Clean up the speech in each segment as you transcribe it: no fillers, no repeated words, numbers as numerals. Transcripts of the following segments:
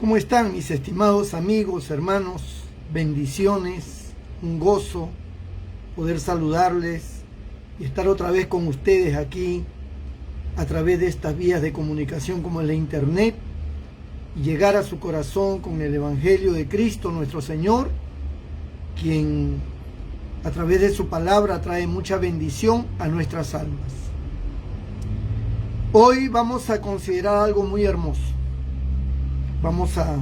¿Cómo están mis estimados amigos, hermanos? Bendiciones, un gozo poder saludarles y estar otra vez con ustedes aquí a través de estas vías de comunicación como es la internet y llegar a su corazón con el Evangelio de Cristo nuestro Señor, quien a través de su palabra trae mucha bendición a nuestras almas. Hoy vamos a considerar algo muy hermoso. Vamos a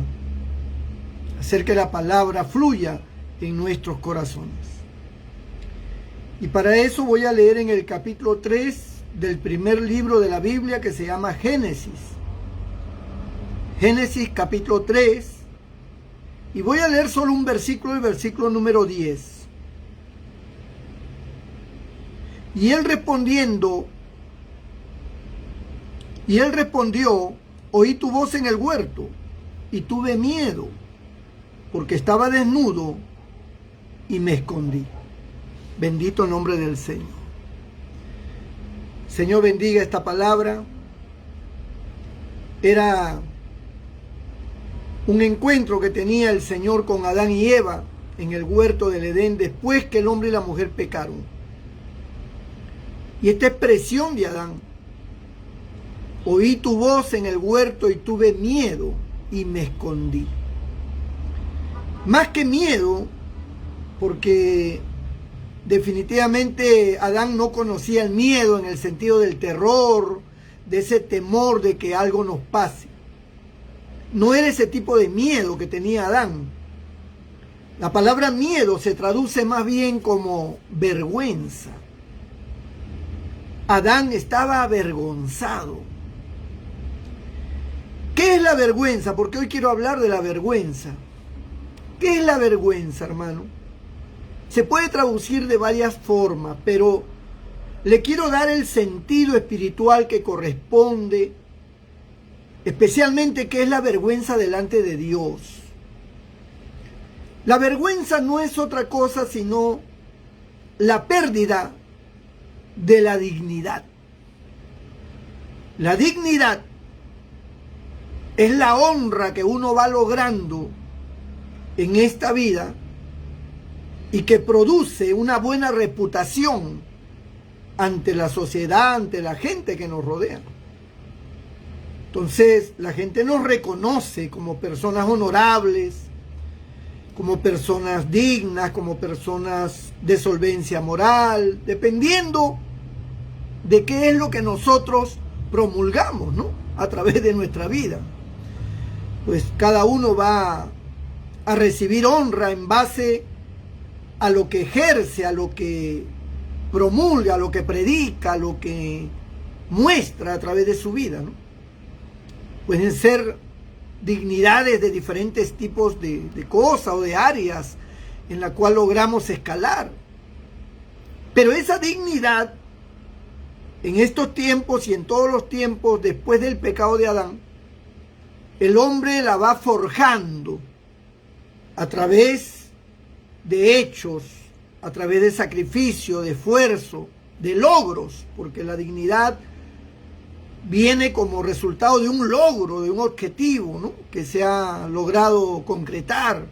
hacer que la palabra fluya en nuestros corazones. Y para eso voy a leer en el capítulo 3 del primer libro de la Biblia, que se llama Génesis. Génesis capítulo 3. Y voy a leer solo un versículo, el versículo número 10. Y él respondió, oí tu voz en el huerto, y tuve miedo, porque estaba desnudo, y me escondí. Bendito el nombre del Señor. Señor, bendiga esta palabra. Era un encuentro que tenía el Señor con Adán y Eva en el huerto del Edén, después que el hombre y la mujer pecaron. Y esta expresión de Adán: oí tu voz en el huerto y tuve miedo y me escondí. Más que miedo, porque definitivamente Adán no conocía el miedo en el sentido del terror, de ese temor de que algo nos pase. No era ese tipo de miedo que tenía Adán. La palabra miedo se traduce más bien como vergüenza. Adán estaba avergonzado. ¿Qué es la vergüenza? Porque hoy quiero hablar de la vergüenza. ¿Qué es la vergüenza, hermano? Se puede traducir de varias formas, pero le quiero dar el sentido espiritual que corresponde, especialmente qué es la vergüenza delante de Dios. La vergüenza no es otra cosa sino la pérdida de la dignidad. La dignidad es la honra que uno va logrando en esta vida y que produce una buena reputación ante la sociedad, ante la gente que nos rodea. Entonces, la gente nos reconoce como personas honorables, como personas dignas, como personas de solvencia moral, dependiendo de qué es lo que nosotros promulgamos, ¿no?, a través de nuestra vida. Pues cada uno va a recibir honra en base a lo que ejerce, a lo que promulga, a lo que predica, a lo que muestra a través de su vida, ¿no? Pueden ser dignidades de diferentes tipos de cosas o de áreas en la cual logramos escalar. Pero esa dignidad, en estos tiempos y en todos los tiempos después del pecado de Adán, el hombre la va forjando a través de hechos, a través de sacrificio, de esfuerzo, de logros, porque la dignidad viene como resultado de un logro, de un objetivo, ¿no?, que se ha logrado concretar.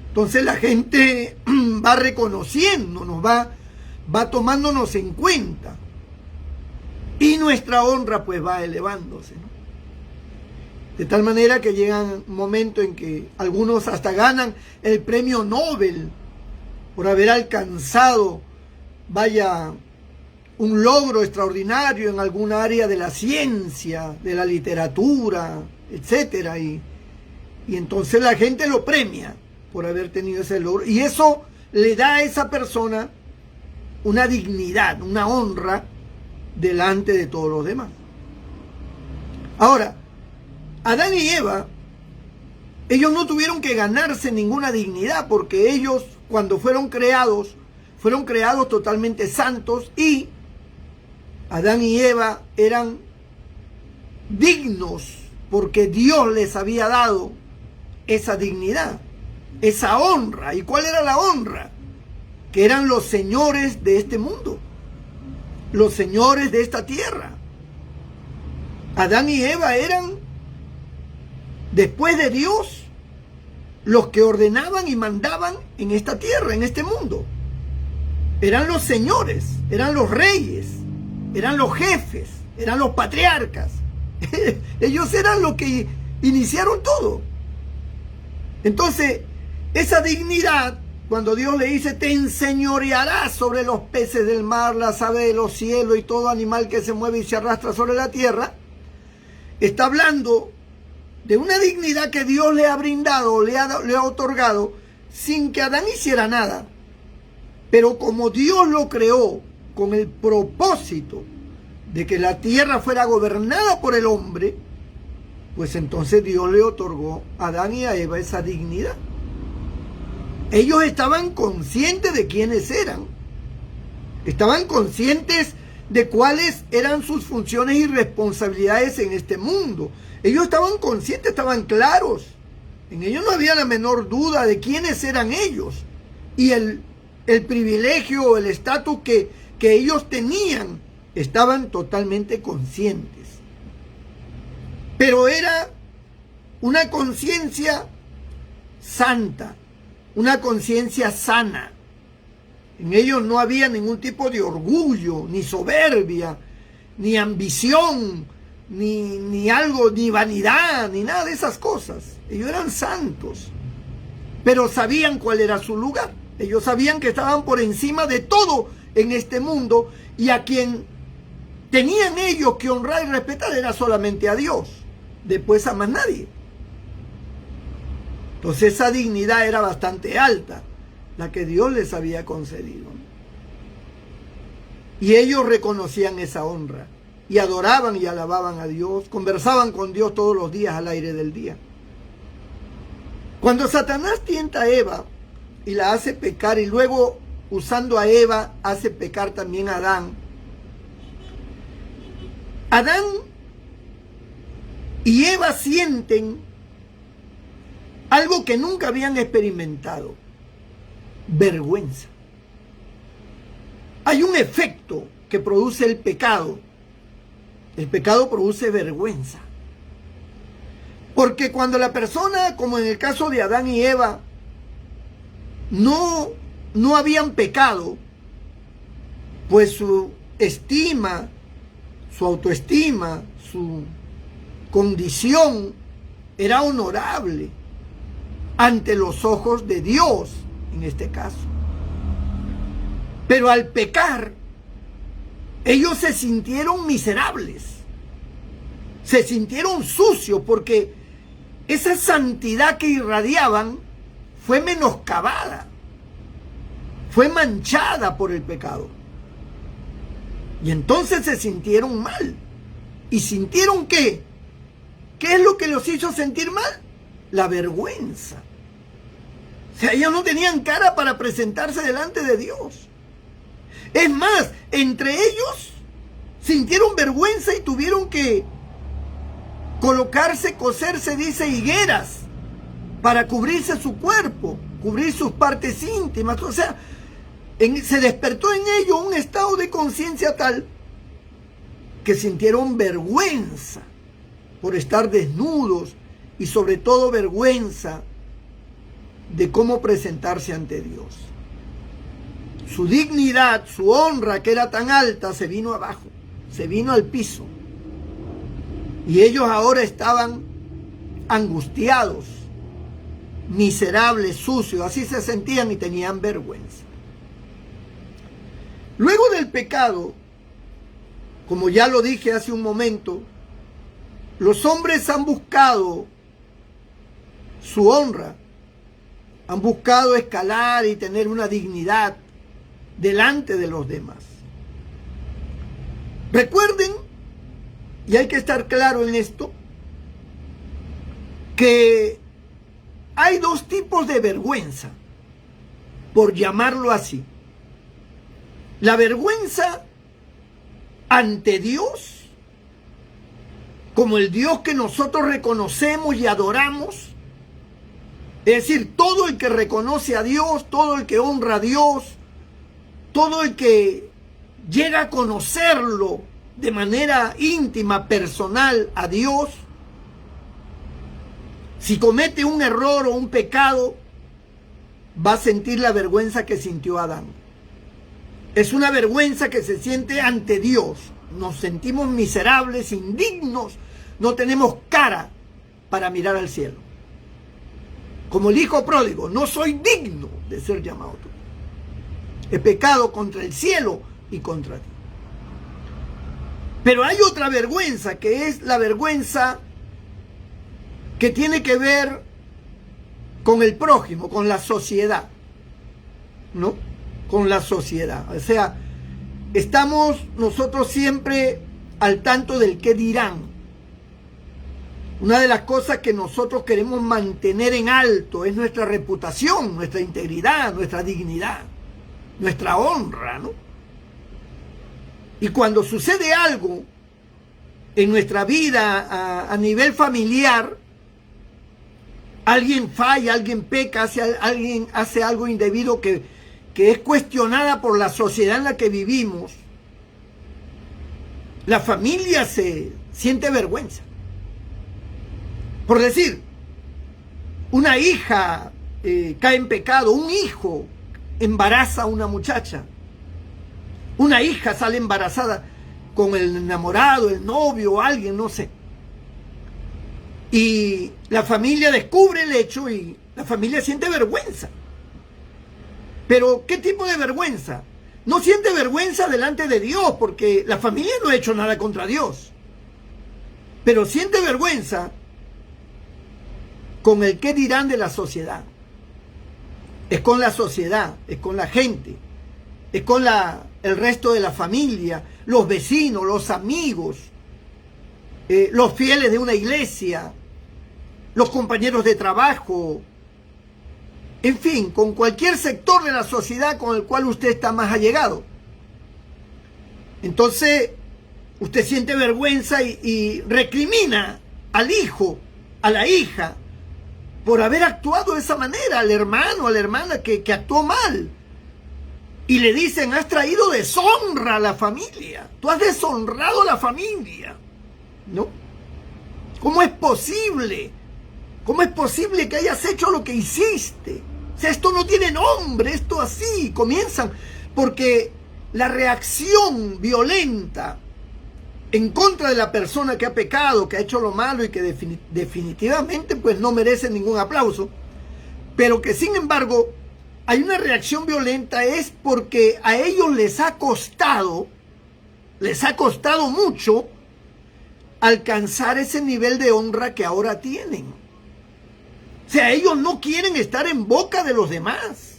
Entonces la gente va reconociéndonos, va tomándonos en cuenta, y nuestra honra pues va elevándose, ¿no? De tal manera que llega un momento en que algunos hasta ganan el premio Nobel por haber alcanzado, un logro extraordinario en alguna área de la ciencia, de la literatura, etcétera. Y entonces la gente lo premia por haber tenido ese logro. Y eso le da a esa persona una dignidad, una honra delante de todos los demás. Ahora, Adán y Eva, ellos no tuvieron que ganarse ninguna dignidad, porque ellos, cuando fueron creados totalmente santos, y Adán y Eva eran dignos porque Dios les había dado esa dignidad, esa honra. ¿Y cuál era la honra? Que eran los señores de este mundo, los señores de esta tierra. Adán y Eva eran después de Dios, los que ordenaban y mandaban en esta tierra, en este mundo. Eran los señores, eran los reyes, eran los jefes, eran los patriarcas. Ellos eran los que iniciaron todo. Entonces, esa dignidad, cuando Dios le dice, te enseñorearás sobre los peces del mar, las aves de los cielos y todo animal que se mueve y se arrastra sobre la tierra, está hablando de una dignidad que Dios le ha brindado, le ha otorgado, sin que Adán hiciera nada. Pero como Dios lo creó con el propósito de que la tierra fuera gobernada por el hombre, pues entonces Dios le otorgó a Adán y a Eva esa dignidad. Ellos estaban conscientes de quiénes eran. Estaban conscientes de cuáles eran sus funciones y responsabilidades en este mundo. Ellos estaban conscientes, estaban claros. En ellos no había la menor duda de quiénes eran ellos. Y el privilegio o el estatus que ellos tenían, estaban totalmente conscientes. Pero era una conciencia santa, una conciencia sana. En ellos no había ningún tipo de orgullo, ni soberbia, ni ambición, ni algo, ni vanidad, ni nada de esas cosas. Ellos eran santos, pero sabían cuál era su lugar. Ellos sabían que estaban por encima de todo en este mundo, y a quien tenían ellos que honrar y respetar era solamente a Dios, después a más nadie. Entonces esa dignidad era bastante alta, la que Dios les había concedido. Y ellos reconocían esa honra, y adoraban y alababan a Dios, conversaban con Dios todos los días al aire del día. Cuando Satanás tienta a Eva y la hace pecar, y luego usando a Eva hace pecar también a Adán, Adán y Eva sienten algo que nunca habían experimentado: vergüenza. Hay un efecto que produce el pecado. El pecado produce vergüenza. Porque cuando la persona, como en el caso de Adán y Eva, no habían pecado, pues su estima, su autoestima, su condición era honorable ante los ojos de Dios, en este caso. Pero al pecar, ellos se sintieron miserables, se sintieron sucios, porque esa santidad que irradiaban fue menoscabada, fue manchada por el pecado. Y entonces se sintieron mal. ¿Y sintieron qué? ¿Qué es lo que los hizo sentir mal? La vergüenza. O sea, ellos no tenían cara para presentarse delante de Dios. Es más, entre ellos sintieron vergüenza y tuvieron que colocarse, coserse, dice, higueras para cubrirse su cuerpo, cubrir sus partes íntimas. O sea, se despertó en ellos un estado de conciencia tal que sintieron vergüenza por estar desnudos, y sobre todo vergüenza de cómo presentarse ante Dios. Su dignidad, su honra, que era tan alta, se vino abajo, se vino al piso. Y ellos ahora estaban angustiados, miserables, sucios, así se sentían y tenían vergüenza. Luego del pecado, como ya lo dije hace un momento, los hombres han buscado su honra, han buscado escalar y tener una dignidad delante de los demás. Recuerden, y hay que estar claro en esto, que hay dos tipos de vergüenza, por llamarlo así. La vergüenza ante Dios, como el Dios que nosotros reconocemos y adoramos. Es decir, todo el que reconoce a Dios, todo el que honra a Dios, todo el que llega a conocerlo de manera íntima, personal a Dios, Si comete un error o un pecado, va a sentir la vergüenza que sintió Adán. Es una vergüenza que se siente ante Dios. Nos sentimos miserables, indignos, no tenemos cara para mirar al cielo. Como el hijo pródigo, no soy digno de ser llamado tú. He pecado contra el cielo y contra ti. Pero hay otra vergüenza, que es la vergüenza que tiene que ver con el prójimo, con la sociedad, ¿no? Con la sociedad. O sea, estamos nosotros siempre al tanto del qué dirán. Una de las cosas que nosotros queremos mantener en alto es nuestra reputación, nuestra integridad, nuestra dignidad, nuestra honra, ¿no? Y cuando sucede algo en nuestra vida a nivel familiar, alguien falla, alguien peca, alguien hace algo indebido que es cuestionada por la sociedad en la que vivimos, la familia se siente vergüenza. Por decir, una hija cae en pecado, un hijo embaraza a una muchacha, una hija sale embarazada con el enamorado, el novio, alguien, no sé. Y la familia descubre el hecho y la familia siente vergüenza. Pero, ¿qué tipo de vergüenza? No siente vergüenza delante de Dios, porque la familia no ha hecho nada contra Dios. Pero siente vergüenza con el qué dirán de la sociedad. Es con la sociedad, es con la gente, es con el resto de la familia, los vecinos, los amigos, los fieles de una iglesia, los compañeros de trabajo, en fin, con cualquier sector de la sociedad con el cual usted está más allegado. Entonces, usted siente vergüenza y recrimina al hijo, a la hija, por haber actuado de esa manera, al hermano, a la hermana que actuó mal. Y le dicen, has traído deshonra a la familia, tú has deshonrado a la familia, ¿no? ¿Cómo es posible? ¿Cómo es posible que hayas hecho lo que hiciste? O sea, esto no tiene nombre, esto así. Comienzan, porque la reacción violenta en contra de la persona que ha pecado, que ha hecho lo malo y que definitivamente pues no merece ningún aplauso, pero que sin embargo hay una reacción violenta, es porque a ellos les ha costado mucho alcanzar ese nivel de honra que ahora tienen. O sea, ellos no quieren estar en boca de los demás.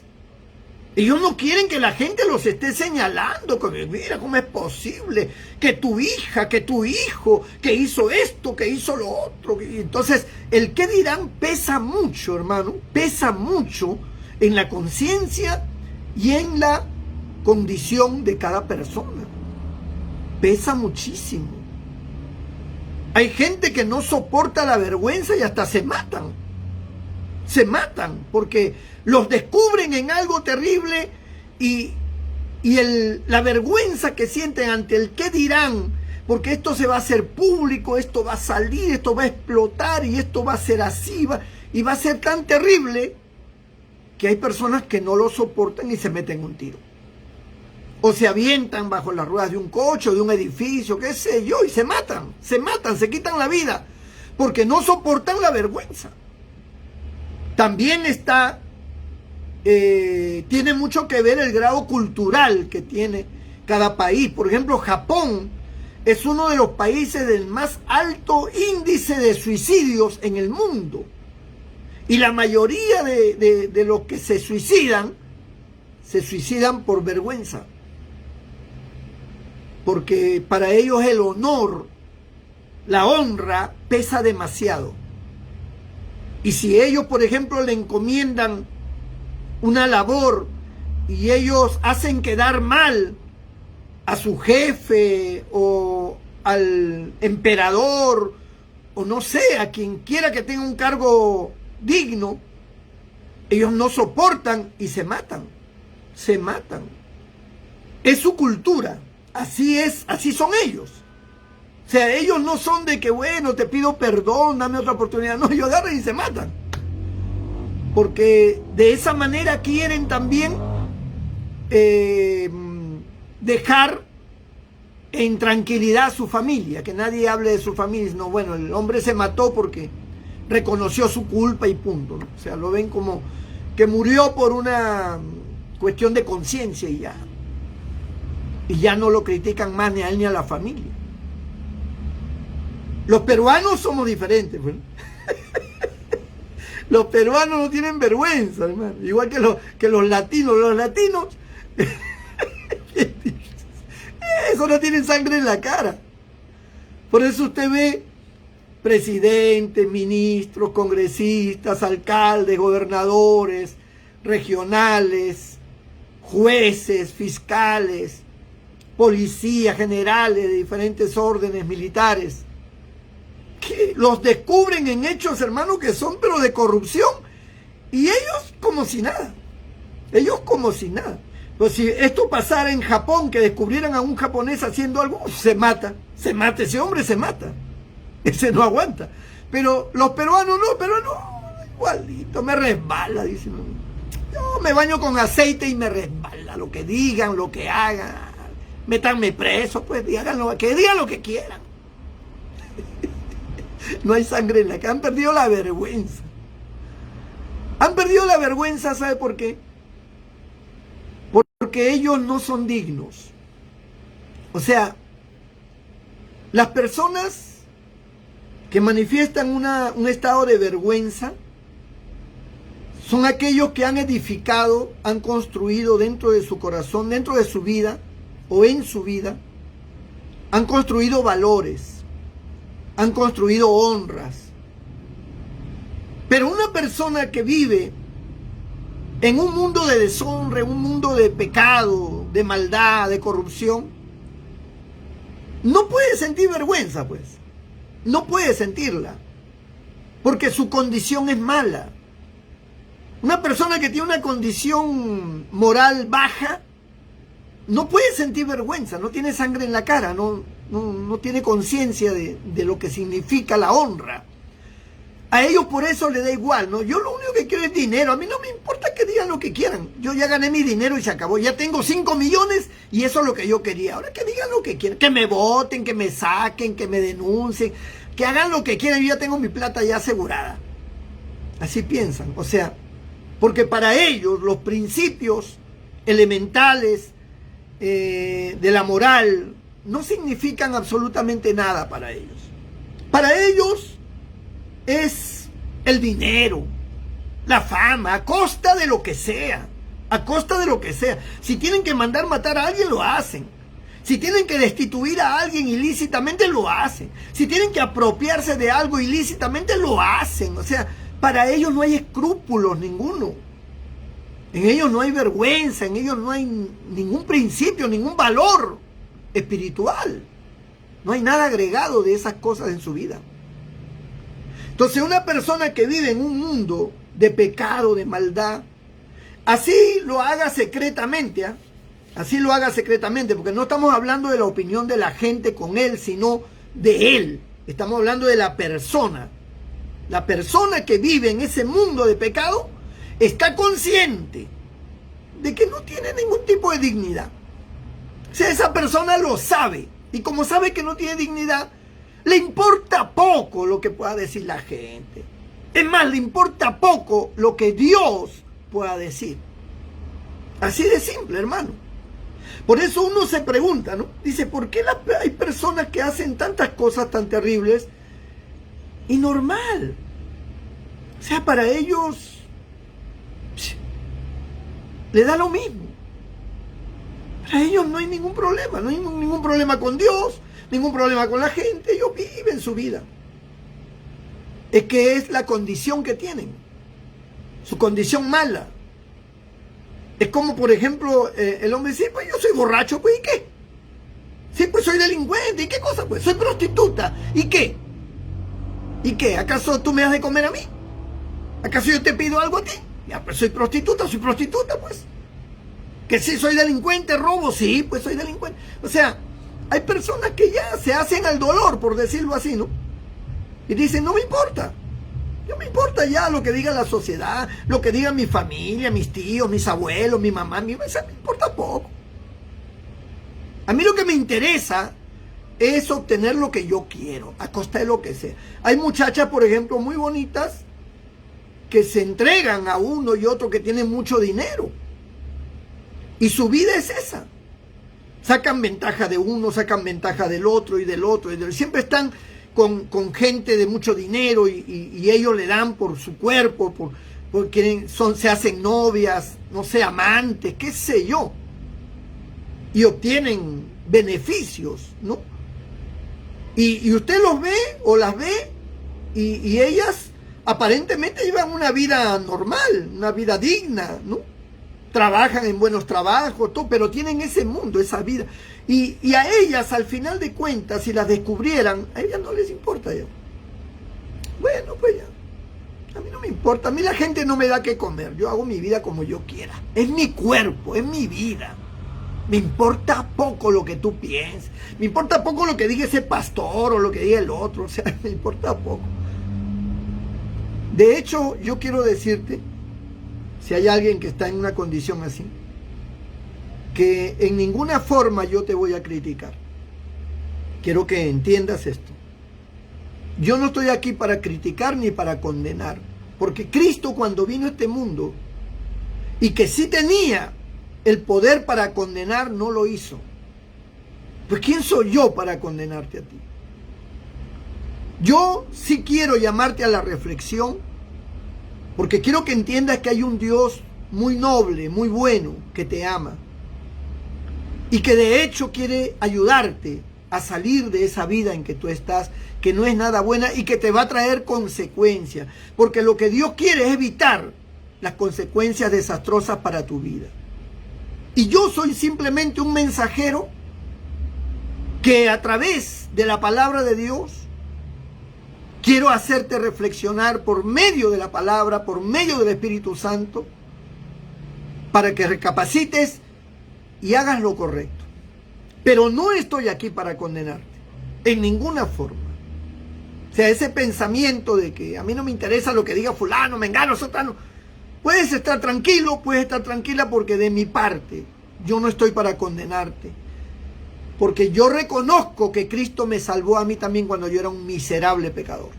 Ellos no quieren que la gente los esté señalando, que mira cómo es posible que tu hija, que tu hijo, que hizo esto, que hizo lo otro. Entonces, el qué dirán pesa mucho, hermano, pesa mucho en la conciencia y en la condición de cada persona. Pesa muchísimo. Hay gente que no soporta la vergüenza y hasta se matan. Se matan porque los descubren en algo terrible y la vergüenza que sienten ante el qué dirán, porque esto se va a hacer público, esto va a salir, esto va a explotar y esto va a ser así, y va a ser tan terrible que hay personas que no lo soportan y se meten un tiro. O se avientan bajo las ruedas de un coche o de un edificio, qué sé yo, y se matan, se quitan la vida, porque no soportan la vergüenza. También tiene mucho que ver el grado cultural que tiene cada país. Por ejemplo, Japón es uno de los países del más alto índice de suicidios en el mundo. Y la mayoría de los que se suicidan por vergüenza. Porque para ellos el honor, la honra, pesa demasiado. Y si ellos, por ejemplo, le encomiendan una labor y ellos hacen quedar mal a su jefe o al emperador o no sé, a quien quiera que tenga un cargo digno, ellos no soportan y se matan. Es su cultura, así son ellos. O sea, ellos no son de que, bueno, te pido perdón, dame otra oportunidad. No, ellos agarran y se matan. Porque de esa manera quieren también dejar en tranquilidad a su familia, que nadie hable de su familia. No, bueno, el hombre se mató porque reconoció su culpa y punto, ¿no? O sea, lo ven como que murió por una cuestión de conciencia y ya. Y ya no lo critican más ni a él ni a la familia. Los peruanos somos diferentes, pues. Los peruanos no tienen vergüenza, hermano. Igual que los latinos. Los latinos, eso no tienen sangre en la cara. Por eso usted ve presidentes, ministros, congresistas, alcaldes, gobernadores, regionales, jueces, fiscales, policías, generales de diferentes órdenes militares, que los descubren en hechos, hermano, que son pero de corrupción, y ellos como si nada. Ellos como si nada. Pues si esto pasara en Japón, que descubrieran a un japonés haciendo algo, se mata, ese hombre se mata. Ese no aguanta. Pero los peruanos no, igualito, me resbala, dicen. Yo me baño con aceite y me resbala, lo que digan, lo que hagan, métanme preso, pues díganlo, que digan lo que quieran. No hay sangre en la cara, han perdido la vergüenza. Han perdido la vergüenza, ¿sabe por qué? Porque ellos no son dignos. O sea, las personas que manifiestan un estado de vergüenza son aquellos que han edificado, han construido dentro de su corazón, dentro de su vida o en su vida, han construido valores, han construido honras. Pero una persona que vive en un mundo de deshonra, en un mundo de pecado, de maldad, de corrupción, no puede sentir vergüenza, pues. No puede sentirla, porque su condición es mala. Una persona que tiene una condición moral baja no puede sentir vergüenza, no tiene sangre en la cara, no tiene conciencia de lo que significa la honra. A ellos por eso les da igual, ¿no? Yo lo único que quiero es dinero, a mí no me importa que digan lo que quieran. Yo ya gané mi dinero y se acabó, ya tengo 5 millones y eso es lo que yo quería. Ahora que digan lo que quieran, que me voten, que me saquen, que me denuncien, que hagan lo que quieran, yo ya tengo mi plata ya asegurada. Así piensan, o sea, porque para ellos los principios elementales de la moral no significan absolutamente nada para ellos. Para ellos es el dinero, la fama, a costa de lo que sea, a costa de lo que sea. Si tienen que mandar matar a alguien, lo hacen. Si tienen que destituir a alguien ilícitamente, lo hacen. Si tienen que apropiarse de algo ilícitamente, lo hacen. O sea, para ellos no hay escrúpulos ninguno. En ellos no hay vergüenza, en ellos no hay ningún principio, ningún valor espiritual. No hay nada agregado de esas cosas en su vida. Entonces, una persona que vive en un mundo de pecado, de maldad, así lo haga secretamente, ¿eh? Así lo haga secretamente, porque no estamos hablando de la opinión de la gente con él, sino de él. Estamos hablando de la persona. La persona que vive en ese mundo de pecado está consciente de que no tiene ningún tipo de dignidad. O sea, esa persona lo sabe. Y como sabe que no tiene dignidad, le importa poco lo que pueda decir la gente. Es más, le importa poco lo que Dios pueda decir. Así de simple, hermano. Por eso uno se pregunta, ¿no? Dice, ¿por qué hay personas que hacen tantas cosas tan terribles y normal? O sea, para ellos le da lo mismo. Para ellos no hay ningún problema, no hay ningún problema con Dios, ningún problema con la gente. Ellos viven su vida. Es que es la condición que tienen, su condición mala. Es como, por ejemplo, el hombre dice, pues yo soy borracho, pues ¿y qué? Sí, pues soy delincuente, ¿y qué cosa? Pues soy prostituta, ¿y qué? ¿Y qué? ¿Acaso tú me has de comer a mí? ¿Acaso yo te pido algo a ti? Ya, pues soy prostituta, pues. Que sí, soy delincuente, robo, sí, pues soy delincuente. O sea, Hay personas que ya se hacen al dolor, por decirlo así, ¿no? Y dicen, no me importa. No me importa ya lo que diga la sociedad, lo que diga mi familia, mis tíos, mis abuelos, mi mamá, me importa poco. A mí lo que me interesa es obtener lo que yo quiero, a costa de lo que sea. Hay muchachas, por ejemplo, muy bonitas, que se entregan a uno y otro que tienen mucho dinero. Y su vida es esa. Sacan ventaja de uno, sacan ventaja del otro y del otro. Siempre están con gente de mucho dinero y ellos le dan por su cuerpo, porque se hacen novias, no sé, amantes, qué sé yo. Y obtienen beneficios, ¿no? Y usted los ve o las ve y ellas aparentemente llevan una vida normal, una vida digna, ¿no? Trabajan en buenos trabajos, todo, pero tienen ese mundo, esa vida. Y a ellas, al final de cuentas, si las descubrieran, a ellas no les importa ya. Bueno, pues ya. A mí no me importa. A mí la gente no me da qué comer. Yo hago mi vida como yo quiera. Es mi cuerpo, es mi vida. Me importa poco lo que tú pienses. Me importa poco lo que diga ese pastor o lo que diga el otro. O sea, me importa poco. De hecho, yo quiero decirte, si hay alguien que está en una condición así, que en ninguna forma yo te voy a criticar. Quiero que entiendas esto. Yo no estoy aquí para criticar ni para condenar, porque Cristo, cuando vino a este mundo, y que sí tenía el poder para condenar, no lo hizo. Pues ¿quién soy yo para condenarte a ti? Yo sí quiero llamarte a la reflexión, porque quiero que entiendas que hay un Dios muy noble, muy bueno, que te ama, y que de hecho quiere ayudarte a salir de esa vida en que tú estás, que no es nada buena y que te va a traer consecuencias, porque lo que Dios quiere es evitar las consecuencias desastrosas para tu vida. Y yo soy simplemente un mensajero que a través de la palabra de Dios quiero hacerte reflexionar por medio de la palabra, por medio del Espíritu Santo, para que recapacites y hagas lo correcto. Pero no estoy aquí para condenarte, en ninguna forma. O sea, ese pensamiento de que a mí no me interesa lo que diga fulano, mengano, sotano. Puedes estar tranquilo, puedes estar tranquila, porque de mi parte yo no estoy para condenarte. Porque yo reconozco que Cristo me salvó a mí también cuando yo era un miserable pecador.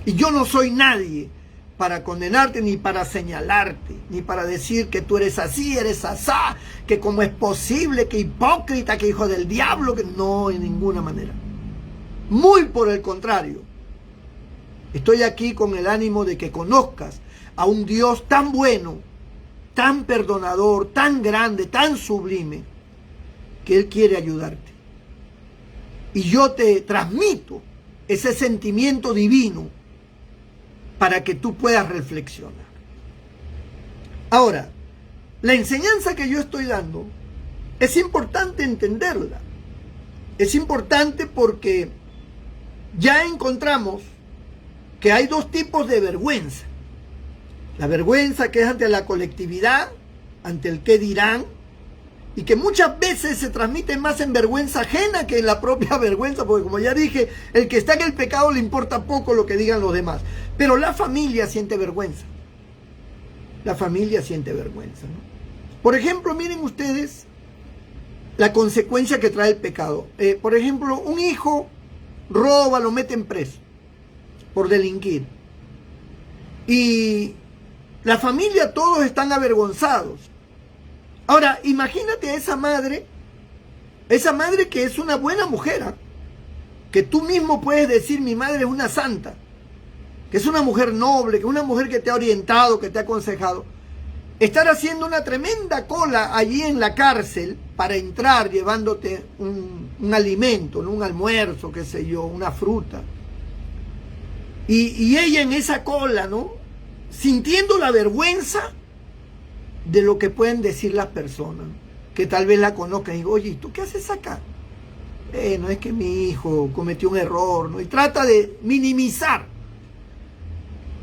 Y yo no soy nadie para condenarte, ni para señalarte, ni para decir que tú eres así, eres asá, que cómo es posible, que hipócrita, que hijo del diablo, que no, en ninguna manera. Muy por el contrario. Estoy aquí con el ánimo de que conozcas a un Dios tan bueno, tan perdonador, tan grande, tan sublime, que Él quiere ayudarte. Y yo te transmito ese sentimiento divino para que tú puedas reflexionar. Ahora, la enseñanza que yo estoy dando es importante entenderla. Es importante porque ya encontramos que hay dos tipos de vergüenza. La vergüenza que es ante la colectividad, ante el qué dirán, y que muchas veces se transmite más en vergüenza ajena que en la propia vergüenza, porque como ya dije, el que está en el pecado le importa poco lo que digan los demás. Pero la familia siente vergüenza. La familia siente vergüenza, ¿no? Por ejemplo, miren ustedes la consecuencia que trae el pecado. Por ejemplo, un hijo roba, lo meten preso por delinquir. Y la familia, todos están avergonzados. Ahora, imagínate a esa madre que es una buena mujer, ¿eh? Que tú mismo puedes decir, mi madre es una santa, que es una mujer noble, que es una mujer que te ha orientado, que te ha aconsejado. Estar haciendo una tremenda cola allí en la cárcel para entrar llevándote un alimento, ¿no? Un almuerzo, qué sé yo, una fruta. Y ella en esa cola, ¿no? Sintiendo la vergüenza de lo que pueden decir las personas, que tal vez la conozcan y digo, oye, ¿tú qué haces acá? No es que mi hijo cometió un error, ¿no? Y trata de minimizar.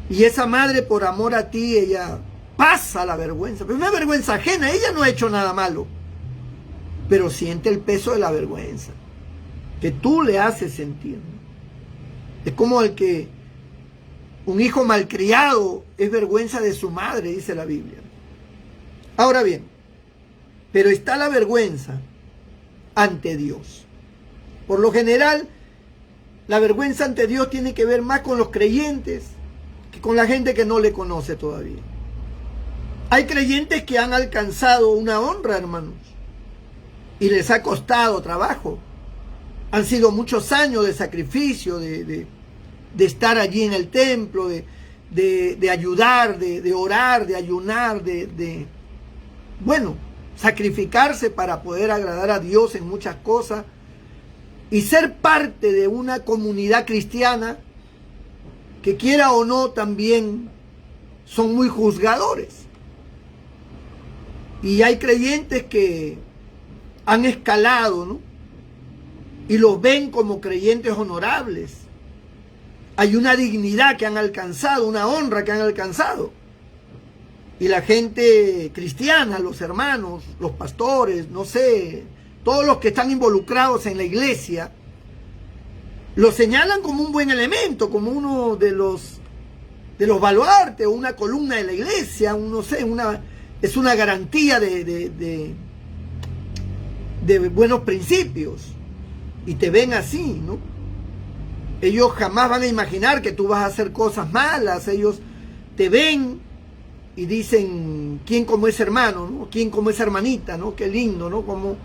Y esa madre, por amor a ti, ella pasa la vergüenza, pero es una vergüenza ajena, ella no ha hecho nada malo. pero siente el peso de la vergüenza que tú le haces sentir, ¿no? Es como el que un hijo malcriado es vergüenza de su madre, dice la Biblia. Ahora bien, pero está la vergüenza ante Dios. Por lo general, la vergüenza ante Dios tiene que ver más con los creyentes que con la gente que no le conoce todavía. Hay creyentes que han alcanzado una honra, hermanos, y les ha costado trabajo. Han sido muchos años de sacrificio, de estar allí en el templo, de ayudar, de orar, de ayunar, bueno, sacrificarse para poder agradar a Dios en muchas cosas y ser parte de una comunidad cristiana que, quiera o no, también son muy juzgadores. Y hay creyentes que han escalado, ¿no? Y los ven como creyentes honorables. Hay una dignidad que han alcanzado, una honra que han alcanzado. Y la gente cristiana, los hermanos, los pastores, no sé, todos los que están involucrados en la iglesia, lo señalan como un buen elemento, como uno de los baluartes o una columna de la iglesia, no sé, es una garantía de buenos principios. Y te ven así, ¿no? Ellos jamás van a imaginar que tú vas a hacer cosas malas. Ellos te ven y dicen, ¿quién como es hermano, no? ¿Quién como es hermanita, no? Qué lindo, ¿no? Como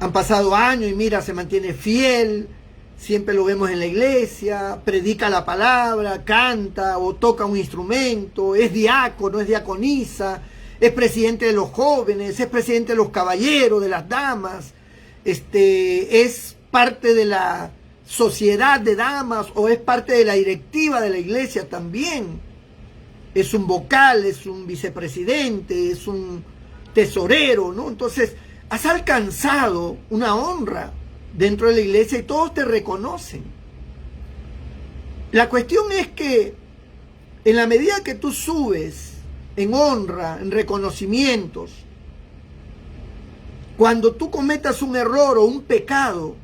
han pasado años y mira, se mantiene fiel, siempre lo vemos en la iglesia, predica la palabra, canta o toca un instrumento, es diácono, es diaconisa, es presidente de los jóvenes, es presidente de los caballeros, de las damas, es parte de la sociedad de damas o es parte de la directiva de la iglesia también. Es un vocal, es un vicepresidente, es un tesorero, ¿no? Entonces, has alcanzado una honra dentro de la iglesia y todos te reconocen. La cuestión es que en la medida que tú subes en honra, en reconocimientos, cuando tú cometas un error o un pecado,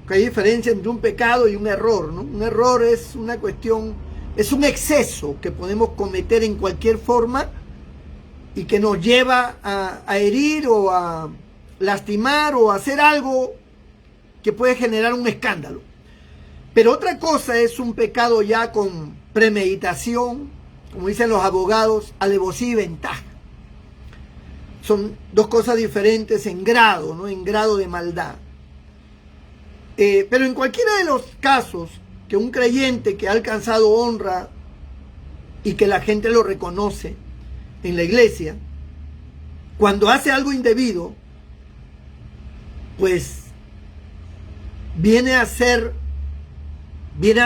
que hay diferencia entre un pecado y un error, ¿no? Un error es una cuestión, es un exceso que podemos cometer en cualquier forma y que nos lleva a herir o a lastimar o a hacer algo que puede generar un escándalo. Pero otra cosa es un pecado ya con premeditación, como dicen los abogados, alevosía y ventaja. Son dos cosas diferentes en grado, ¿no? En grado de maldad. Pero en cualquiera de los casos que un creyente que ha alcanzado honra y que la gente lo reconoce en la iglesia, cuando hace algo indebido, pues viene a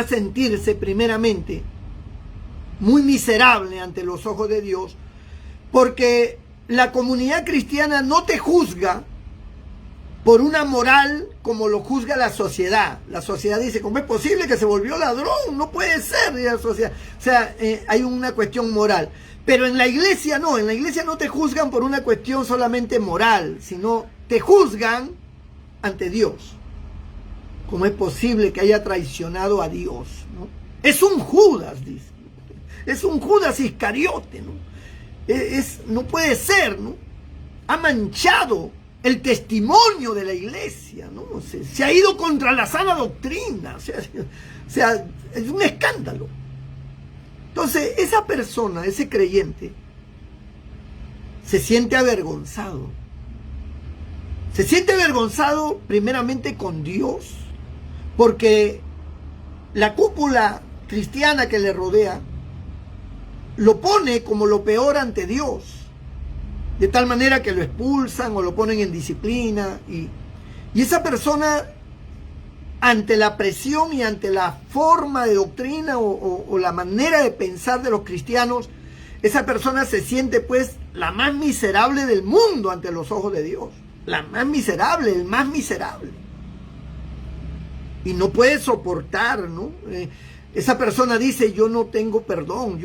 sentirse primeramente muy miserable ante los ojos de Dios, porque la comunidad cristiana no te juzga por una moral como lo juzga la sociedad. La sociedad dice, ¿cómo es posible que se volvió ladrón? No puede ser. La sociedad. O sea, hay una cuestión moral. Pero en la iglesia no. En la iglesia no te juzgan por una cuestión solamente moral, sino te juzgan ante Dios. ¿Cómo es posible que haya traicionado a Dios, ¿no? Es un Judas, dice. Es un Judas Iscariote, ¿no? No puede ser, ¿no? Ha manchado el testimonio de la iglesia, ¿no? Se ha ido contra la sana doctrina, o sea, es un escándalo. Entonces, esa persona, ese creyente, se siente avergonzado. Se siente avergonzado primeramente con Dios, porque la cúpula cristiana que le rodea lo pone como lo peor ante Dios, de tal manera que lo expulsan o lo ponen en disciplina, y esa persona, ante la presión y ante la forma de doctrina o la manera de pensar de los cristianos, esa persona se siente pues la más miserable del mundo ante los ojos de Dios, la más miserable, el más miserable. y no puede soportar, ¿no? Esa persona dice, yo no tengo perdón,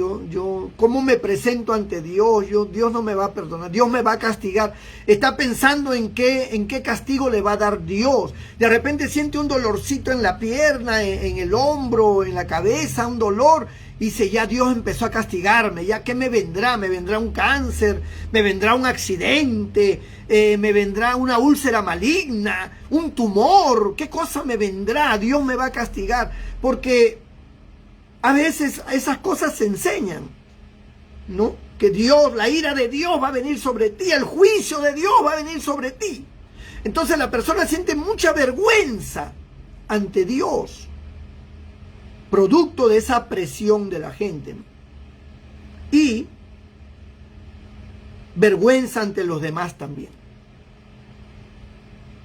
¿cómo me presento ante Dios? Dios no me va a perdonar, Dios me va a castigar. Está pensando en qué castigo le va a dar Dios. De repente siente un dolorcito en la pierna, en el hombro, en la cabeza, un dolor. Y dice, ya Dios empezó a castigarme, ya ¿qué me vendrá? Me vendrá un cáncer, me vendrá un accidente, me vendrá una úlcera maligna, un tumor, ¿qué cosa me vendrá? Dios me va a castigar, porque a veces esas cosas se enseñan, ¿no? Que Dios, la ira de Dios va a venir sobre ti, el juicio de Dios va a venir sobre ti. Entonces la persona siente mucha vergüenza ante Dios, producto de esa presión de la gente, ¿no? Y vergüenza ante los demás también,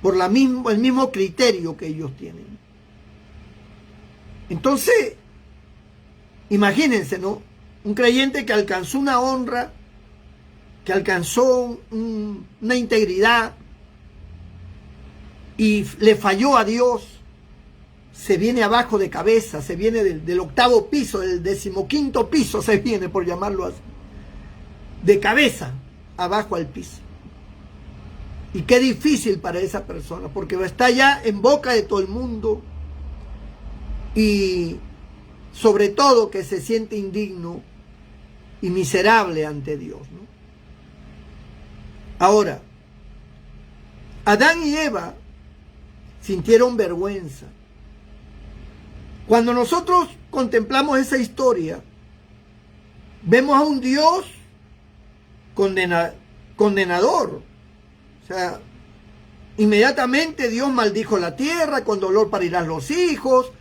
por el mismo criterio que ellos tienen. Entonces, imagínense, ¿no? Un creyente que alcanzó una honra, que alcanzó una integridad y le falló a Dios, se viene abajo de cabeza, se viene del octavo piso, del 15º piso, se viene, por llamarlo así, de cabeza abajo al piso. Y qué difícil para esa persona, porque está ya en boca de todo el mundo y sobre todo que se siente indigno y miserable ante Dios, ¿no? Ahora, Adán y Eva sintieron vergüenza. Cuando nosotros contemplamos esa historia, vemos a un Dios condenador. O sea, inmediatamente Dios maldijo la tierra, con dolor parirás los hijos,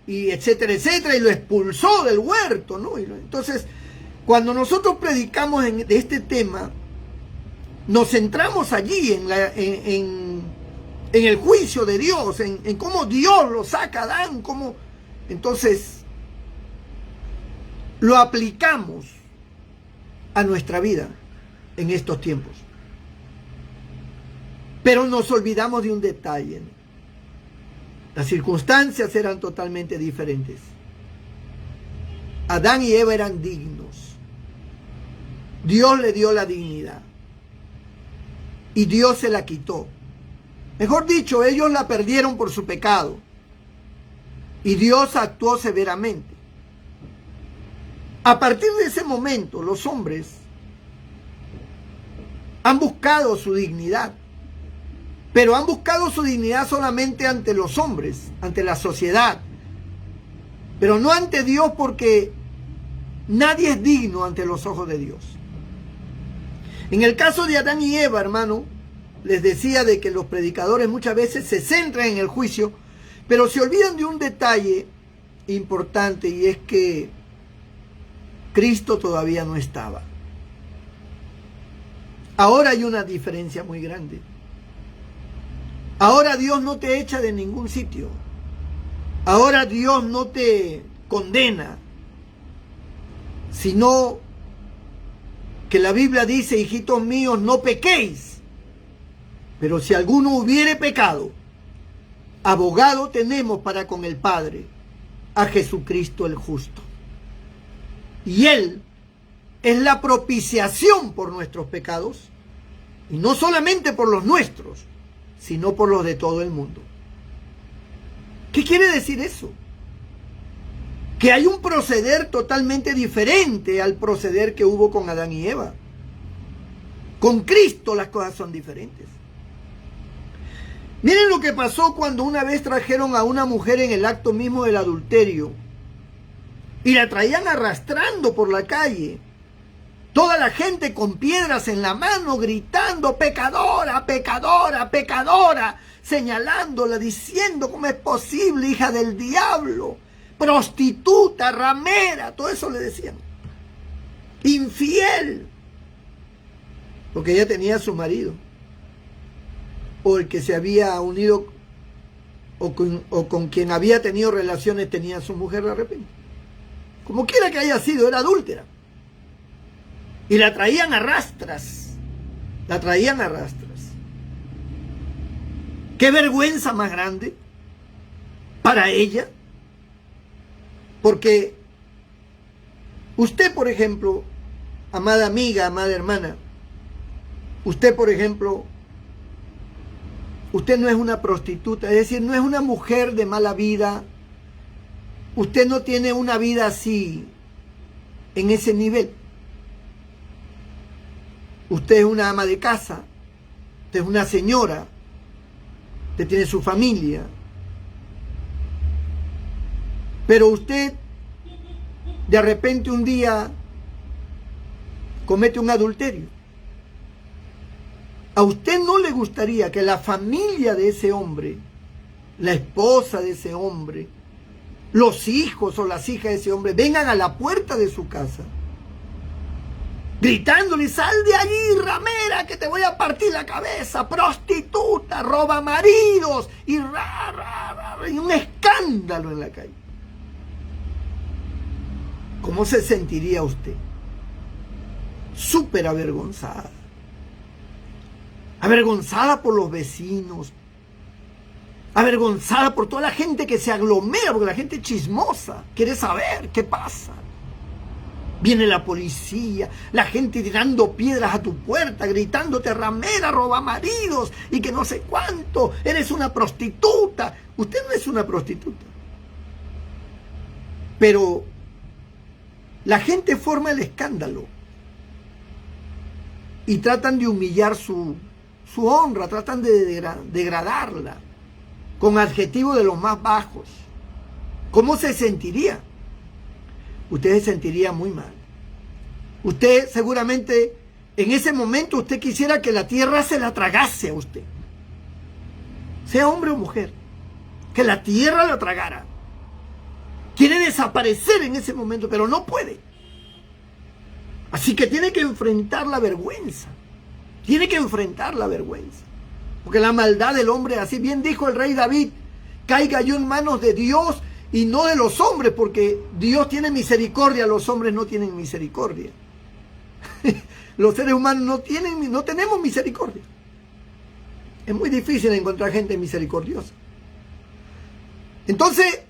y etcétera, etcétera, y lo expulsó del huerto, ¿no? Entonces, cuando nosotros predicamos de este tema, nos centramos allí en el juicio de Dios, en cómo Dios lo saca a Adán, entonces lo aplicamos a nuestra vida en estos tiempos. Pero nos olvidamos de un detalle, ¿no? Las circunstancias eran totalmente diferentes. Adán y Eva eran dignos. Dios le dio la dignidad. Y Dios se la quitó. Mejor dicho, ellos la perdieron por su pecado. Y Dios actuó severamente. A partir de ese momento, los hombres han buscado su dignidad. Pero han buscado su dignidad solamente ante los hombres, ante la sociedad. Pero no ante Dios, porque nadie es digno ante los ojos de Dios. En el caso de Adán y Eva, hermano, les decía de que los predicadores muchas veces se centran en el juicio, pero se olvidan de un detalle importante, y es que Cristo todavía no estaba. Ahora hay una diferencia muy grande. Ahora Dios no te echa de ningún sitio. Ahora Dios no te condena, sino que la Biblia dice, hijitos míos, no pequéis. Pero si alguno hubiere pecado, abogado tenemos para con el Padre, a Jesucristo el justo. Y Él es la propiciación por nuestros pecados, y no solamente por los nuestros, sino por los de todo el mundo. ¿Qué quiere decir eso? Que hay un proceder totalmente diferente al proceder que hubo con Adán y Eva. Con Cristo las cosas son diferentes. Miren lo que pasó cuando una vez trajeron a una mujer en el acto mismo del adulterio y la traían arrastrando por la calle. Toda la gente con piedras en la mano, gritando, pecadora, pecadora, pecadora, señalándola, diciendo, ¿cómo es posible, hija del diablo? Prostituta, ramera, todo eso le decían. Infiel, porque ella tenía a su marido, o el que se había unido, o con quien había tenido relaciones tenía a su mujer de repente. Como quiera que haya sido, era adúltera. Y la traían a rastras. La traían a rastras. ¿Qué vergüenza más grande? para ella. Porque usted, por ejemplo, amada amiga, amada hermana, usted, por ejemplo, usted no es una prostituta, es decir, no es una mujer de mala vida. Usted no tiene una vida así, en ese nivel. Usted es una ama de casa, usted es una señora, usted tiene su familia. Pero usted, de repente un día, comete un adulterio. ¿A usted no le gustaría que la familia de ese hombre, la esposa de ese hombre, los hijos o las hijas de ese hombre vengan a la puerta de su casa gritándole: sal de allí, ramera, que te voy a partir la cabeza, prostituta, roba maridos, y un escándalo en la calle? ¿Cómo se sentiría usted? Súper avergonzada. Avergonzada por los vecinos, avergonzada por toda la gente que se aglomera, porque la gente es chismosa, quiere saber qué pasa. Viene la policía, la gente tirando piedras a tu puerta, gritándote: ramera, roba maridos, y que no sé cuánto, eres una prostituta. Usted no es una prostituta. Pero la gente forma el escándalo y tratan de humillar su honra, tratan de degradarla con adjetivos de los más bajos. ¿Cómo se sentiría? Usted se sentiría muy mal. Usted seguramente en ese momento usted quisiera que la tierra se la tragase a usted, sea hombre o mujer, que la tierra la tragara. Quiere desaparecer en ese momento, pero no puede. Así que tiene que enfrentar la vergüenza. Tiene que enfrentar la vergüenza. Porque la maldad del hombre, así bien dijo el rey David: caiga yo en manos de Dios y no de los hombres, porque Dios tiene misericordia, los hombres no tienen misericordia. Los seres humanos no tenemos misericordia. Es muy difícil encontrar gente misericordiosa. Entonces,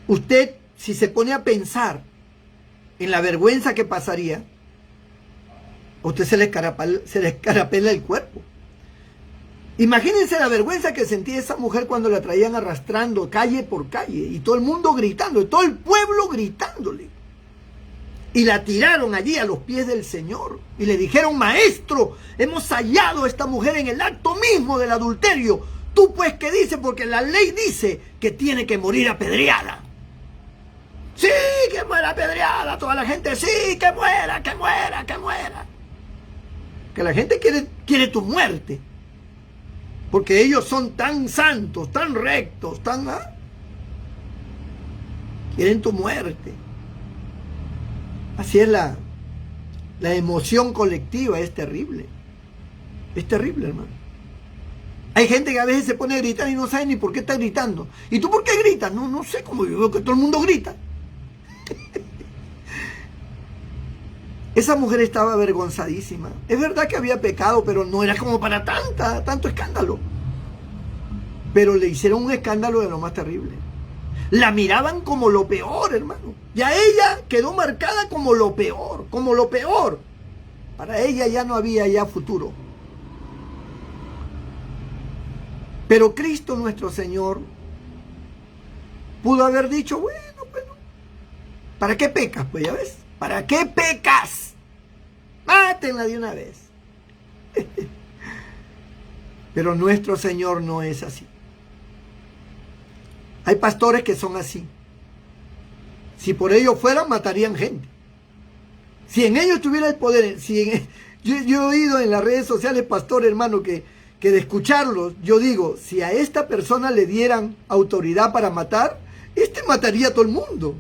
usted, si se pone a pensar en la vergüenza que pasaría, a usted se le escarapela el cuerpo. Imagínense la vergüenza que sentía esa mujer cuando la traían arrastrando calle por calle, y todo el mundo gritando, y todo el pueblo gritándole. Y la tiraron allí a los pies del Señor y le dijeron: maestro, hemos hallado a esta mujer en el acto mismo del adulterio. Tú pues, ¿qué dices? Porque la ley dice que tiene que morir apedreada. Sí, que muera apedreada. Toda la gente: sí, que muera, que muera, que muera. Que la gente quiere tu muerte, porque ellos son tan santos, tan rectos, quieren tu muerte. Así es la emoción colectiva, es terrible. Es terrible, hermano. Hay gente que a veces se pone a gritar y no sabe ni por qué está gritando. ¿Y tú por qué gritas? No sé, como yo veo que todo el mundo grita. Esa mujer estaba avergonzadísima. Es verdad que había pecado, pero no era como para tanto escándalo. Pero le hicieron un escándalo de lo más terrible. La miraban como lo peor, hermano. Ya ella quedó marcada como lo peor, como lo peor. Para ella ya no había ya futuro. Pero Cristo nuestro Señor pudo haber dicho: bueno, ¿para qué pecas? Pues ya ves, ¿para qué pecas? Mátenla de una vez. Pero nuestro Señor no es así. Hay pastores que son así. Si por ellos fueran, matarían gente. Si en ellos tuviera el poder, yo he oído en las redes sociales, pastor hermano, que de escucharlos, yo digo: si a esta persona le dieran autoridad para matar, mataría a todo el mundo.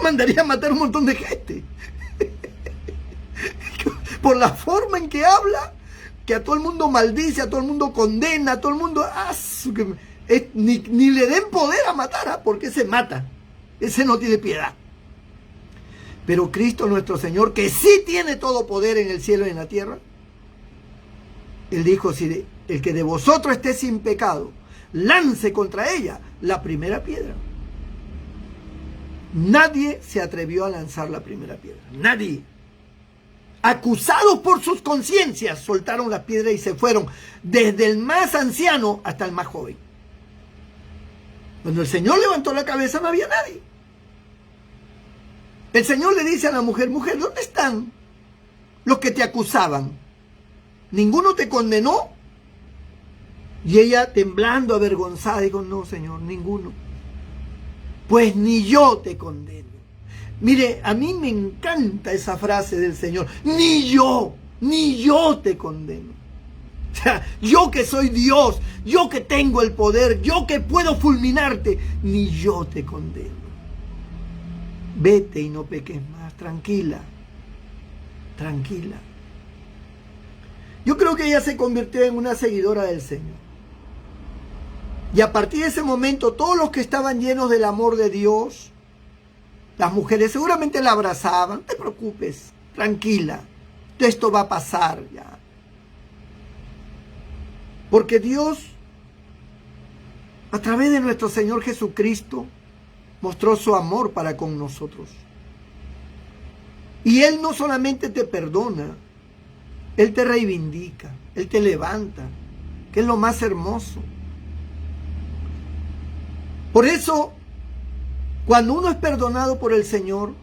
Mandaría a matar a un montón de gente. Por la forma en que habla, que a todo el mundo maldice, a todo el mundo condena, a todo el mundo... ni le den poder a matar, porque ese mata. Ese no tiene piedad. Pero Cristo nuestro Señor, que sí tiene todo poder en el cielo y en la tierra, Él dijo: si el que de vosotros esté sin pecado, lance contra ella la primera piedra. Nadie se atrevió a lanzar la primera piedra. Nadie. Acusados por sus conciencias, soltaron la piedra y se fueron, desde el más anciano hasta el más joven. Cuando el Señor levantó la cabeza no había nadie. El Señor le dice a la mujer: mujer, ¿dónde están los que te acusaban? ¿Ninguno te condenó? Y ella, temblando, avergonzada, dijo: no, Señor, ninguno. Pues ni yo te condeno. Mire, a mí me encanta esa frase del Señor: ni yo te condeno. O sea, yo que soy Dios, yo que tengo el poder, yo que puedo fulminarte, ni yo te condeno. Vete y no peques más, tranquila, tranquila. Yo creo que ella se convirtió en una seguidora del Señor. Y a partir de ese momento, todos los que estaban llenos del amor de Dios, las mujeres seguramente la abrazaban. No te preocupes, tranquila, esto va a pasar ya. Porque Dios, a través de nuestro Señor Jesucristo, mostró su amor para con nosotros. Y Él no solamente te perdona, Él te reivindica, Él te levanta, que es lo más hermoso. Por eso, cuando uno es perdonado por el Señor,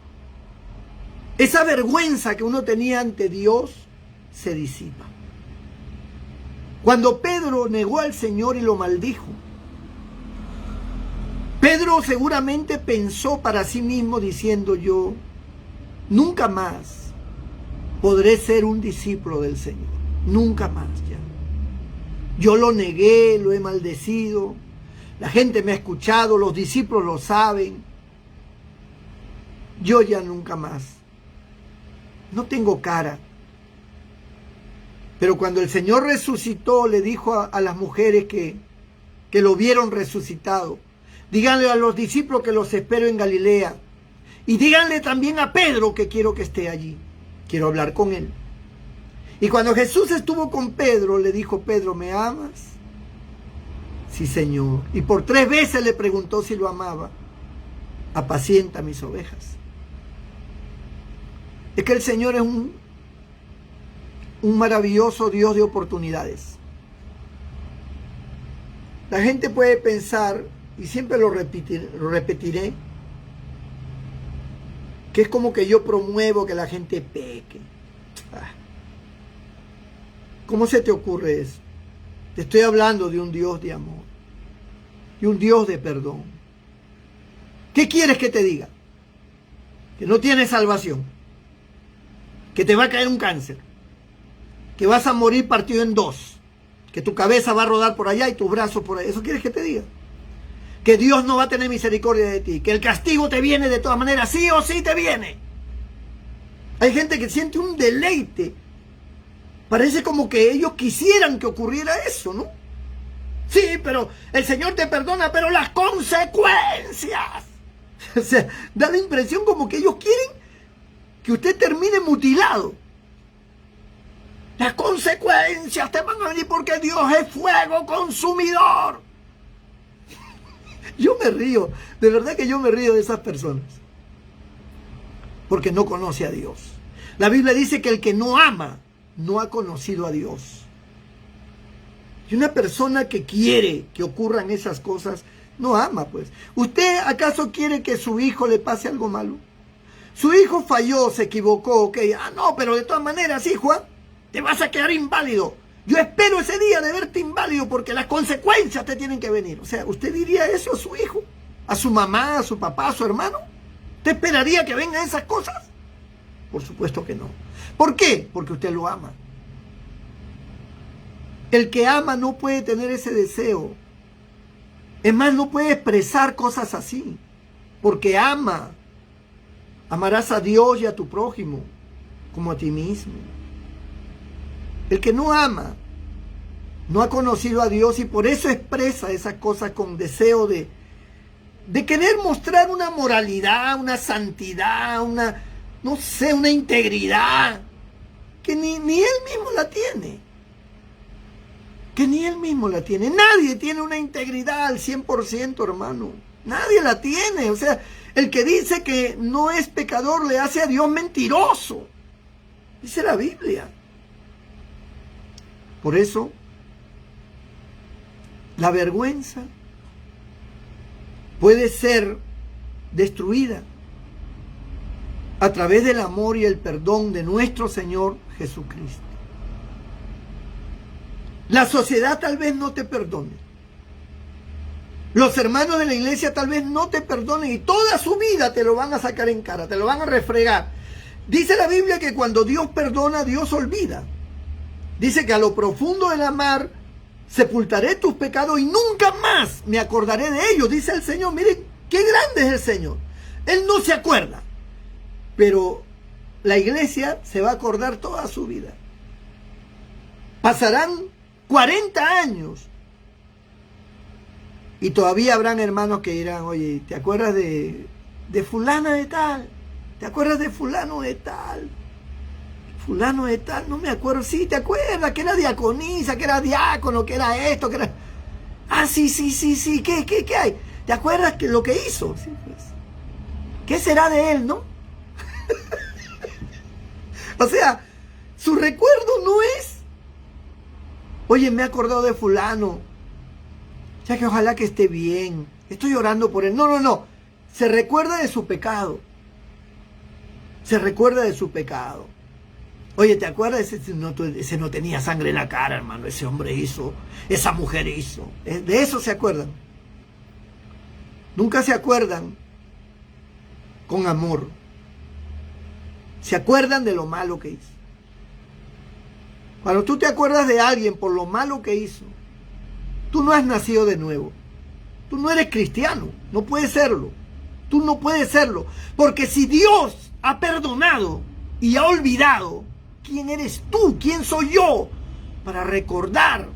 esa vergüenza que uno tenía ante Dios se disipa. Cuando Pedro negó al Señor y lo maldijo, Pedro seguramente pensó para sí mismo diciendo: yo nunca más podré ser un discípulo del Señor, nunca más ya. Yo lo negué, lo he maldecido, la gente me ha escuchado, los discípulos lo saben, yo ya nunca más, no tengo cara. Pero cuando el Señor resucitó, le dijo a las mujeres que lo vieron resucitado: díganle a los discípulos que los espero en Galilea. Y díganle también a Pedro que quiero que esté allí. Quiero hablar con él. Y cuando Jesús estuvo con Pedro, le dijo: Pedro, ¿me amas? Sí, Señor. Y por 3 veces le preguntó si lo amaba. Apacienta mis ovejas. Es que el Señor es un maravilloso Dios de oportunidades. La gente puede pensar, y siempre lo repetiré, que es como que yo promuevo que la gente peque. ¿Cómo se te ocurre eso? Te estoy hablando de un Dios de amor, de un Dios de perdón. ¿Qué quieres que te diga? Que no tienes salvación, que te va a caer un cáncer, que vas a morir partido en 2, que tu cabeza va a rodar por allá y tu brazo por allá. ¿Eso quieres que te diga? Que Dios no va a tener misericordia de ti, que el castigo te viene de todas maneras, sí o sí te viene. Hay gente que siente un deleite. Parece como que ellos quisieran que ocurriera eso, ¿no? Sí, pero el Señor te perdona, pero las consecuencias. O sea, da la impresión como que ellos quieren que usted termine mutilado. Las consecuencias te van a venir porque Dios es fuego consumidor. Yo me río, de verdad que yo me río de esas personas, porque no conoce a Dios. La Biblia dice que el que no ama no ha conocido a Dios. Y una persona que quiere que ocurran esas cosas no ama, pues. ¿Usted acaso quiere que su hijo le pase algo malo? Su hijo falló, se equivocó, ok. No, pero de todas maneras, hijo, te vas a quedar inválido. Yo espero ese día de verte inválido porque las consecuencias te tienen que venir. O sea, ¿usted diría eso a su hijo? ¿A su mamá, a su papá, a su hermano? ¿Usted esperaría que vengan esas cosas? Por supuesto que no. ¿Por qué? Porque usted lo ama. El que ama no puede tener ese deseo. Es más, no puede expresar cosas así. Porque ama. Amarás a Dios y a tu prójimo como a ti mismo. El que no ama no ha conocido a Dios y por eso expresa esas cosas con deseo de querer mostrar una moralidad, una santidad, una integridad que ni él mismo la tiene. que ni él mismo la tiene. Nadie tiene una integridad al 100%, hermano. Nadie la tiene. O sea, el que dice que no es pecador le hace a Dios mentiroso. Dice la Biblia. Por eso, la vergüenza puede ser destruida a través del amor y el perdón de nuestro Señor Jesucristo. La sociedad tal vez no te perdone. Los hermanos de la iglesia tal vez no te perdonen y toda su vida te lo van a sacar en cara, te lo van a refregar. Dice la Biblia que cuando Dios perdona, Dios olvida. Dice que a lo profundo de la mar sepultaré tus pecados y nunca más me acordaré de ellos, dice el Señor. Miren qué grande es el Señor. Él no se acuerda, pero la iglesia se va a acordar toda su vida. Pasarán 40 años y todavía habrán hermanos que dirán, oye, ¿te acuerdas de fulana de tal? ¿Te acuerdas de fulano de tal? Fulano de tal, no me acuerdo. Sí, ¿te acuerdas? Que era diaconisa, que era diácono, que era esto, que era... Ah, sí. ¿Qué hay? ¿Te acuerdas que lo que hizo? Sí, pues. ¿Qué será de él, no? O sea, su recuerdo no es, oye, me he acordado de fulano, ya que ojalá que esté bien, estoy orando por él. No. Se recuerda de su pecado. Se recuerda de su pecado. Oye, ¿te acuerdas? Ese no tenía sangre en la cara, hermano. Ese hombre hizo, esa mujer hizo. De eso se acuerdan. Nunca se acuerdan con amor. Se acuerdan de lo malo que hizo. Cuando tú te acuerdas de alguien por lo malo que hizo, tú no has nacido de nuevo. Tú no eres cristiano. No puedes serlo. Tú no puedes serlo. Porque si Dios ha perdonado y ha olvidado, ¿quién eres tú? ¿Quién soy yo? Para recordar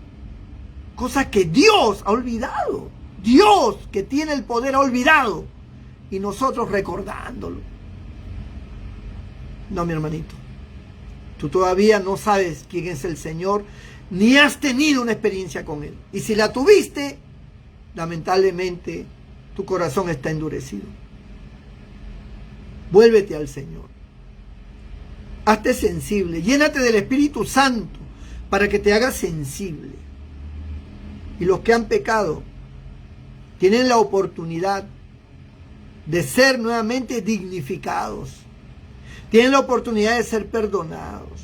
cosas que Dios ha olvidado. Dios, que tiene el poder, ha olvidado. Y nosotros recordándolo. No, mi hermanito. Tú todavía no sabes quién es el Señor, ni has tenido una experiencia con Él. Y si la tuviste, lamentablemente, tu corazón está endurecido. Vuélvete al Señor. Hazte sensible. Llénate del Espíritu Santo para que te hagas sensible. Y los que han pecado tienen la oportunidad de ser nuevamente dignificados. Tienen la oportunidad de ser perdonados.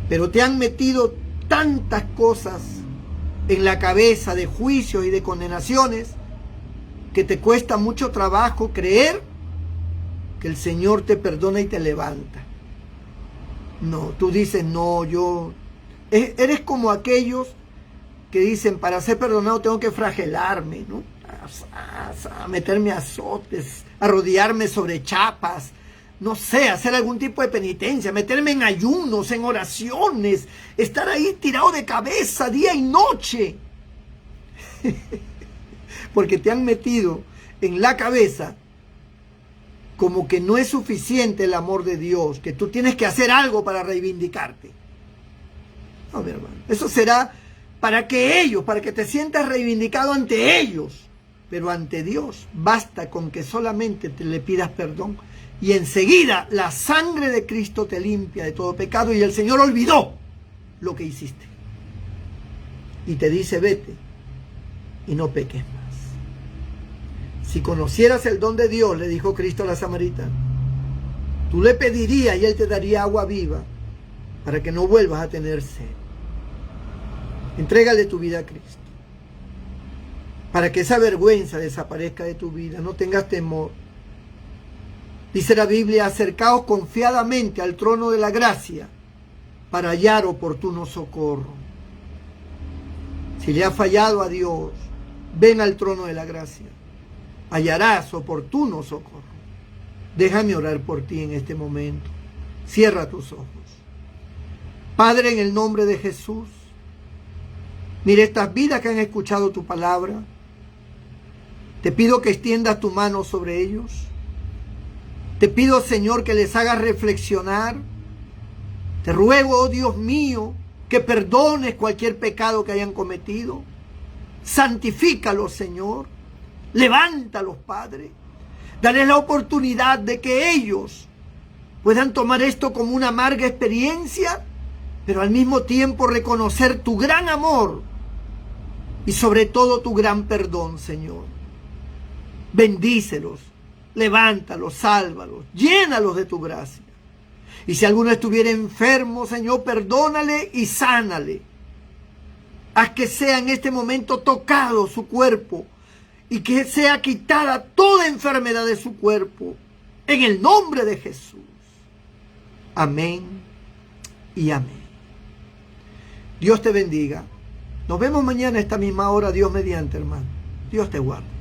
Pero te han metido tantas cosas en la cabeza de juicios y de condenaciones que te cuesta mucho trabajo creer que el Señor te perdona y te levanta. No, tú dices, no, yo... Eres como aquellos que dicen, para ser perdonado tengo que flagelarme, ¿no? A meterme a azotes, arrodillarme sobre chapas, no sé, hacer algún tipo de penitencia, meterme en ayunos, en oraciones, estar ahí tirado de cabeza día y noche. Porque te han metido en la cabeza como que no es suficiente el amor de Dios, que tú tienes que hacer algo para reivindicarte. No, mi hermano, eso será para que te sientas reivindicado ante ellos, pero ante Dios basta con que solamente te le pidas perdón y enseguida la sangre de Cristo te limpia de todo pecado y el Señor olvidó lo que hiciste y te dice, vete y no peques más. Si conocieras el don de Dios, le dijo Cristo a la samaritana, tú le pedirías y Él te daría agua viva para que no vuelvas a tener sed. Entrégale tu vida a Cristo para que esa vergüenza desaparezca de tu vida, no tengas temor. Dice la Biblia, acercaos confiadamente al trono de la gracia para hallar oportuno socorro. Si le has fallado a Dios, ven al trono de la gracia. Hallarás oportuno socorro. Déjame orar por ti en este momento. Cierra tus ojos. Padre, en el nombre de Jesús, mira estas vidas que han escuchado tu palabra. Te pido que extiendas tu mano sobre ellos. Te pido, Señor, que les hagas reflexionar. Te ruego, oh Dios mío, que perdones cualquier pecado que hayan cometido. Santifícalos, Señor. Levántalos, Padre. Dale la oportunidad de que ellos puedan tomar esto como una amarga experiencia, pero al mismo tiempo reconocer tu gran amor y sobre todo tu gran perdón, Señor. Bendícelos, levántalos, sálvalos, llénalos de tu gracia. Y si alguno estuviera enfermo, Señor, perdónale y sánale. Haz que sea en este momento tocado su cuerpo y que sea quitada toda enfermedad de su cuerpo. En el nombre de Jesús. Amén y amén. Dios te bendiga. Nos vemos mañana a esta misma hora, Dios mediante, hermano. Dios te guarde.